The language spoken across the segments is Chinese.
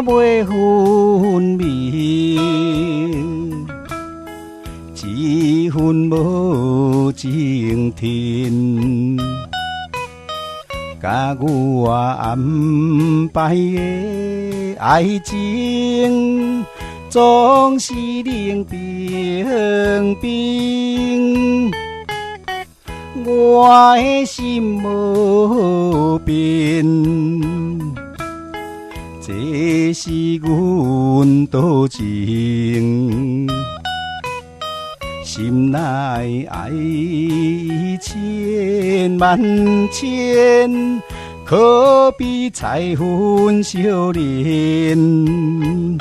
袂分明，一分无情天。甲我安排的爱情，总是冷冰冰。我的心无变，这是阮多情。心内爱千万千，可比彩云少年。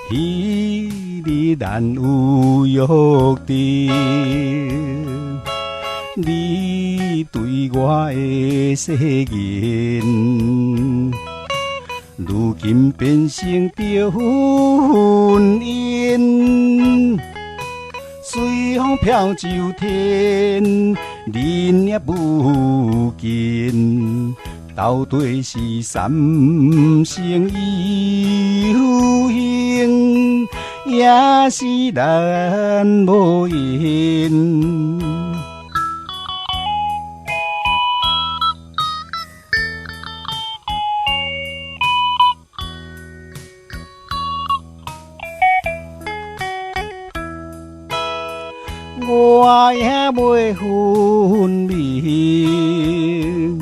彼日咱有约定，你对我的誓言，如今变成着婚姻。随风飘就天，人也不见，到底是三生有幸，也是咱无缘。我也袂分明，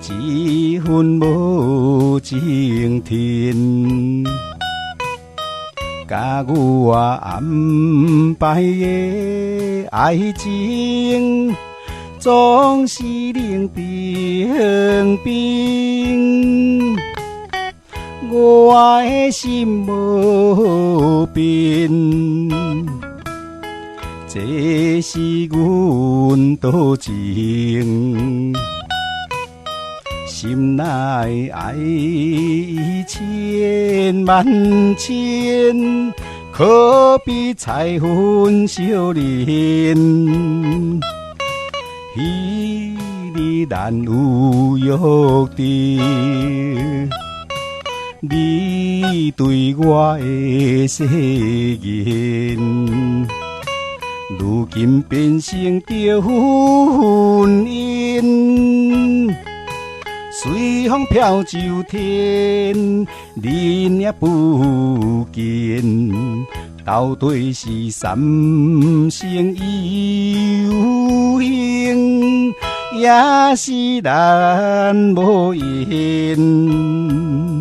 一分无情天。甲我安排的爱情，总是冷冰冰。我的心无变，这是阮多情。心内爱千万千，可比彩云少年。彼日咱有约定，你对我的誓言，如今变成着婚姻。随风飘就天，人也不见，到底是三生有幸，也是咱无缘。